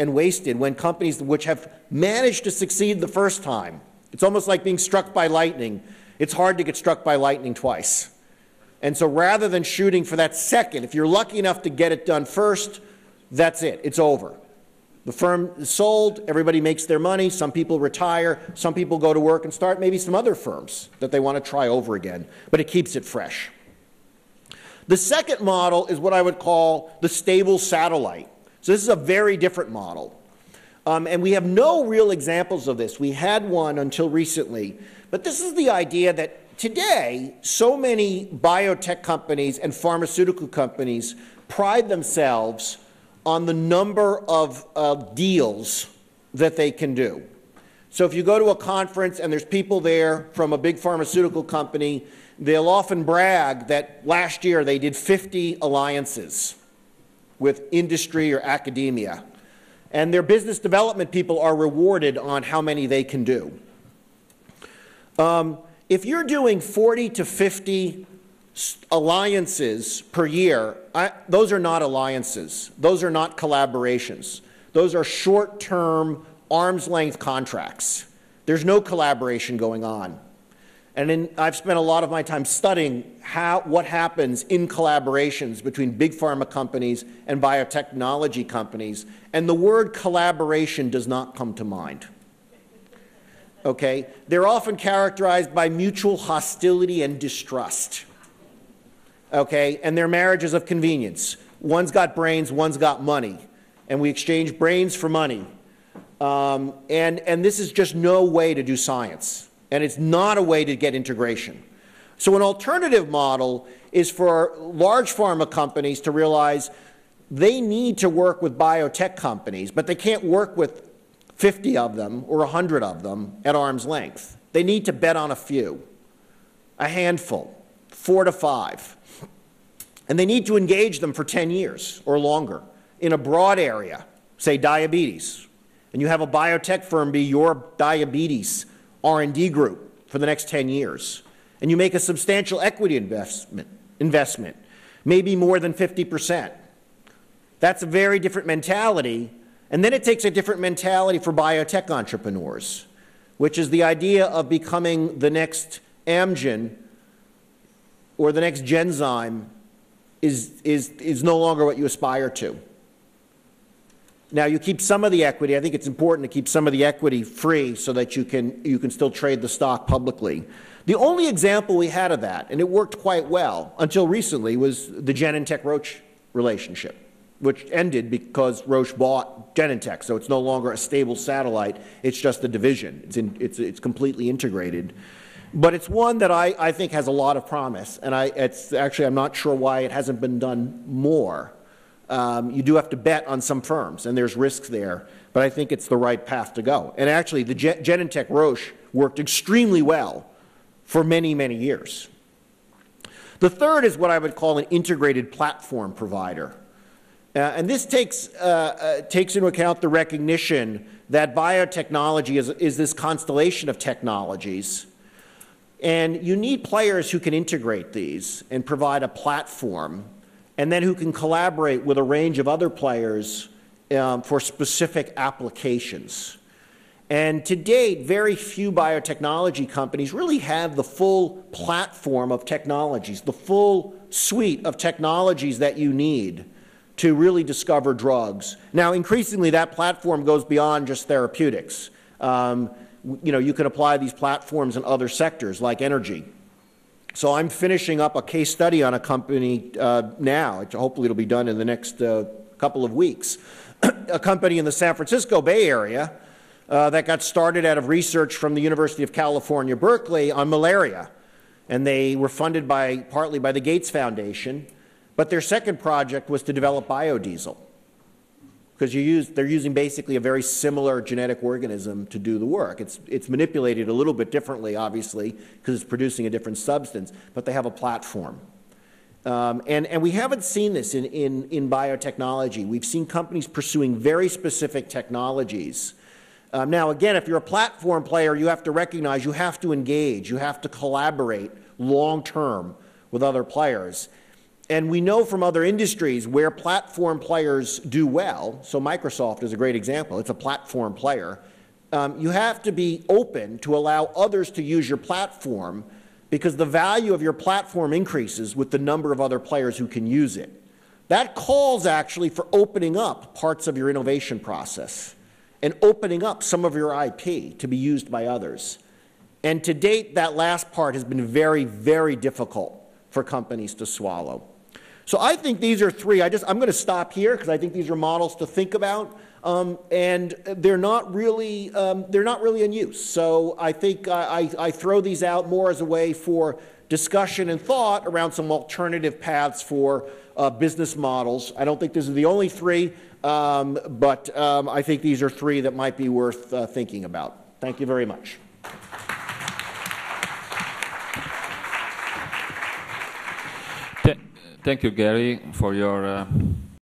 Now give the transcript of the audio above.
and wasted when companies which have managed to succeed the first time, it's almost like being struck by lightning. It's hard to get struck by lightning twice. And so rather than shooting for that second, if you're lucky enough to get it done first, that's it. It's over. The firm is sold, everybody makes their money, some people retire, some people go to work and start maybe some other firms that they want to try over again, but it keeps it fresh. The second model is what I would call the stable satellite. So this is a very different model. And we have no real examples of this. We had one until recently. But this is the idea that today, so many biotech companies and pharmaceutical companies pride themselves on the number of deals that they can do. So if you go to a conference and there's people there from a big pharmaceutical company, they'll often brag that last year they did 50 alliances with industry or academia. And their business development people are rewarded on how many they can do. If you're doing 40 to 50 alliances per year, those are not alliances. Those are not collaborations. Those are short-term, arm's-length contracts. There's no collaboration going on. And I've spent a lot of my time studying what happens in collaborations between big pharma companies and biotechnology companies, and the word collaboration does not come to mind. Okay? They're often characterized by mutual hostility and distrust. Okay? And they're marriages of convenience. One's got brains, one's got money, and we exchange brains for money. And this is just no way to do science. And it's not a way to get integration. So an alternative model is for large pharma companies to realize they need to work with biotech companies, but they can't work with 50 of them or 100 of them at arm's length. They need to bet on a few, a handful, 4 to 5. And they need to engage them for 10 years or longer in a broad area, say diabetes. And you have a biotech firm be your diabetes R&D group for the next 10 years. And you make a substantial equity investment, maybe more than 50%. That's a very different mentality. And then it takes a different mentality for biotech entrepreneurs, which is the idea of becoming the next Amgen or the next Genzyme is no longer what you aspire to. Now, you keep some of the equity. I think it's important to keep some of the equity free so that you can still trade the stock publicly. The only example we had of that, and it worked quite well until recently, was the Genentech-Roche relationship, which ended because Roche bought Genentech, so it's no longer a stable satellite. It's just a division. It's completely integrated. But it's one that I think has a lot of promise, and I'm not sure why it hasn't been done more. You do have to bet on some firms, and there's risks there, but I think it's the right path to go. And actually, the Genentech-Roche worked extremely well for many, many years. The third is what I would call an integrated platform provider. And this takes into account the recognition that biotechnology is this constellation of technologies, and you need players who can integrate these and provide a platform, and then who can collaborate with a range of other players for specific applications. And to date, very few biotechnology companies really have the full platform of technologies, the full suite of technologies that you need to really discover drugs. Now, increasingly, that platform goes beyond just therapeutics. You can apply these platforms in other sectors like energy. So I'm finishing up a case study on a company now. Hopefully it'll be done in the next couple of weeks. A company in the San Francisco Bay Area that got started out of research from the University of California, Berkeley on malaria. And they were funded partly by the Gates Foundation. But their second project was to develop biodiesel, because they're using basically a very similar genetic organism to do the work. It's manipulated a little bit differently, obviously, because it's producing a different substance, but they have a platform. And we haven't seen this in biotechnology. We've seen companies pursuing very specific technologies. Now, again, if you're a platform player, you have to recognize you have to engage, you have to collaborate long-term with other players. And we know from other industries where platform players do well, so Microsoft is a great example, it's a platform player, you have to be open to allow others to use your platform because the value of your platform increases with the number of other players who can use it. That calls actually for opening up parts of your innovation process and opening up some of your IP to be used by others. And to date, that last part has been very, very difficult for companies to swallow. So I think these are three. I'm going to stop here because I think these are models to think about, and they're not really in use. So I think I throw these out more as a way for discussion and thought around some alternative paths for business models. I don't think this is the only three, but I think these are three that might be worth thinking about. Thank you very much. Thank you, Gary, for your